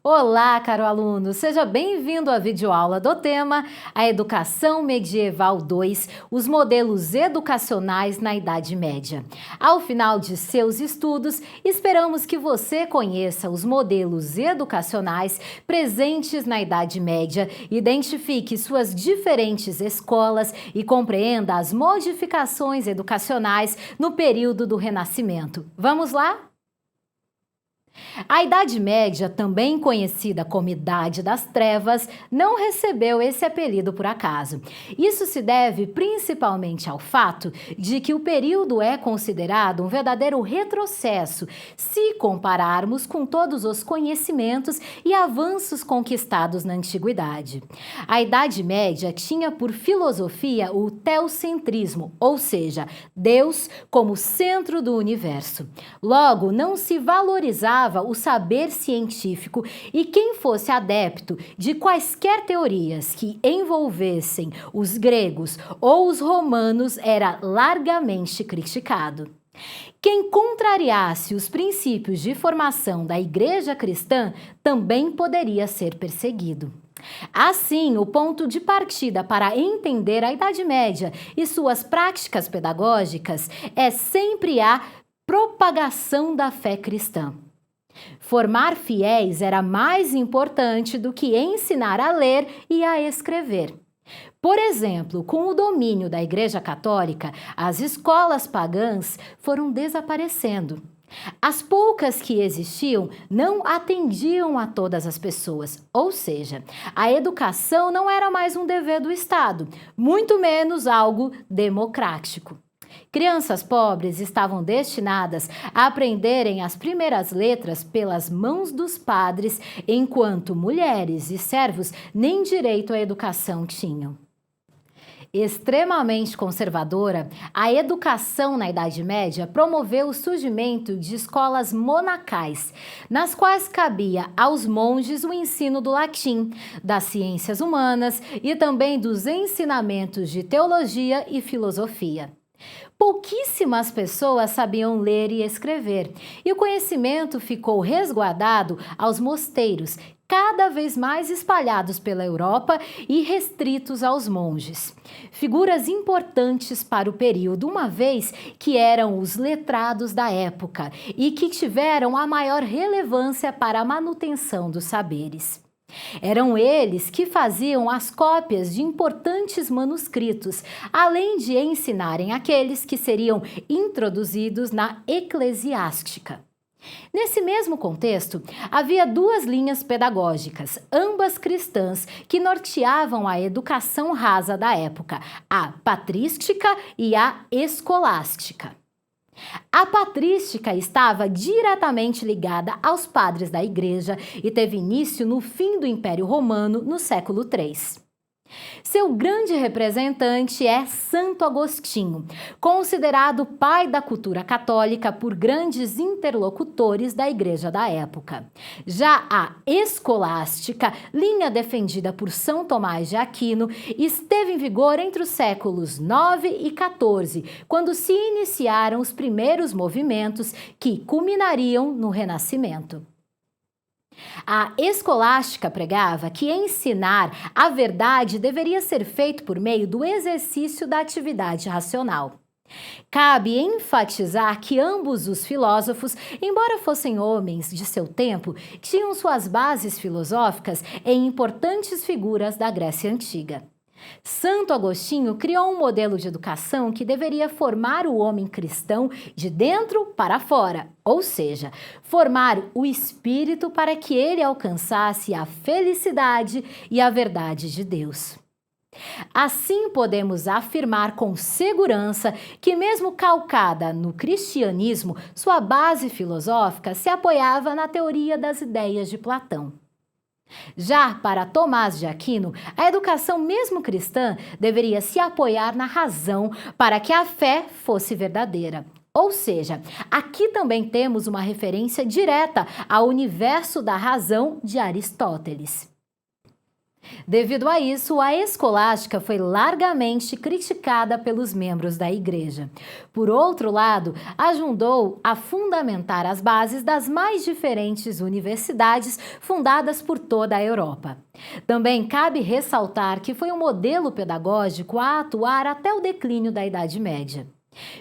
Olá, caro aluno! Seja bem-vindo à videoaula do tema A Educação Medieval 2, os modelos educacionais na Idade Média. Ao final de seus estudos, esperamos que você conheça os modelos educacionais presentes na Idade Média, identifique suas diferentes escolas e compreenda as modificações educacionais no período do Renascimento. Vamos lá? A Idade Média, também conhecida como Idade das Trevas, não recebeu esse apelido por acaso. Isso se deve principalmente ao fato de que o período é considerado um verdadeiro retrocesso se compararmos com todos os conhecimentos e avanços conquistados na Antiguidade. A Idade Média tinha por filosofia o teocentrismo, ou seja, Deus como centro do universo. Logo, não se valorizava o saber científico e quem fosse adepto de quaisquer teorias que envolvessem os gregos ou os romanos era largamente criticado. Quem contrariasse os princípios de formação da Igreja cristã também poderia ser perseguido. Assim, o ponto de partida para entender a Idade Média e suas práticas pedagógicas é sempre a propagação da fé cristã. Formar fiéis era mais importante do que ensinar a ler e a escrever. Por exemplo, com o domínio da Igreja Católica, as escolas pagãs foram desaparecendo. As poucas que existiam não atendiam a todas as pessoas, ou seja, a educação não era mais um dever do Estado, muito menos algo democrático. Crianças pobres estavam destinadas a aprenderem as primeiras letras pelas mãos dos padres, enquanto mulheres e servos nem direito à educação tinham. Extremamente conservadora, a educação na Idade Média promoveu o surgimento de escolas monacais, nas quais cabia aos monges o ensino do latim, das ciências humanas e também dos ensinamentos de teologia e filosofia. Pouquíssimas pessoas sabiam ler e escrever, e o conhecimento ficou resguardado aos mosteiros, cada vez mais espalhados pela Europa e restritos aos monges. Figuras importantes para o período, uma vez que eram os letrados da época e que tiveram a maior relevância para a manutenção dos saberes. Eram eles que faziam as cópias de importantes manuscritos, além de ensinarem aqueles que seriam introduzidos na eclesiástica. Nesse mesmo contexto, havia duas linhas pedagógicas, ambas cristãs, que norteavam a educação rasa da época, a patrística e a escolástica. A patrística estava diretamente ligada aos padres da Igreja e teve início no fim do Império Romano, no século III. Seu grande representante é Santo Agostinho, considerado pai da cultura católica por grandes interlocutores da Igreja da época. Já a escolástica, linha defendida por São Tomás de Aquino, esteve em vigor entre os séculos IX e XIV, quando se iniciaram os primeiros movimentos que culminariam no Renascimento. A escolástica pregava que ensinar a verdade deveria ser feito por meio do exercício da atividade racional. Cabe enfatizar que ambos os filósofos, embora fossem homens de seu tempo, tinham suas bases filosóficas em importantes figuras da Grécia Antiga. Santo Agostinho criou um modelo de educação que deveria formar o homem cristão de dentro para fora, ou seja, formar o espírito para que ele alcançasse a felicidade e a verdade de Deus. Assim, podemos afirmar com segurança que, mesmo calcada no cristianismo, sua base filosófica se apoiava na teoria das ideias de Platão. Já para Tomás de Aquino, a educação mesmo cristã deveria se apoiar na razão para que a fé fosse verdadeira. Ou seja, aqui também temos uma referência direta ao universo da razão de Aristóteles. Devido a isso, a escolástica foi largamente criticada pelos membros da Igreja. Por outro lado, ajudou a fundamentar as bases das mais diferentes universidades fundadas por toda a Europa. Também cabe ressaltar que foi um modelo pedagógico a atuar até o declínio da Idade Média.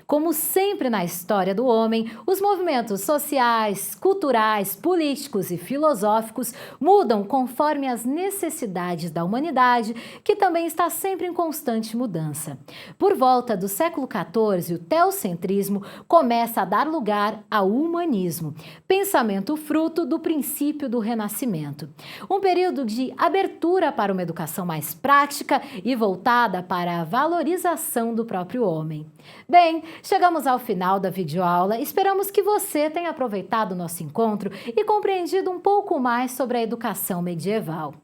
Como sempre na história do homem, os movimentos sociais, culturais, políticos e filosóficos mudam conforme as necessidades da humanidade, que também está sempre em constante mudança. Por volta do século XIV, o teocentrismo começa a dar lugar ao humanismo, pensamento fruto do princípio do Renascimento. Um período de abertura para uma educação mais prática e voltada para a valorização do próprio homem. Bem, chegamos ao final da videoaula. Esperamos que você tenha aproveitado o nosso encontro e compreendido um pouco mais sobre a educação medieval.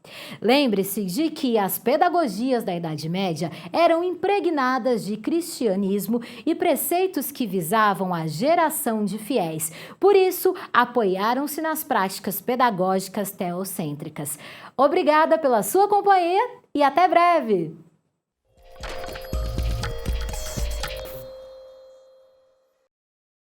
Lembre-se de que as pedagogias da Idade Média eram impregnadas de cristianismo e preceitos que visavam a geração de fiéis. Por isso, apoiaram-se nas práticas pedagógicas teocêntricas. Obrigada pela sua companhia e até breve!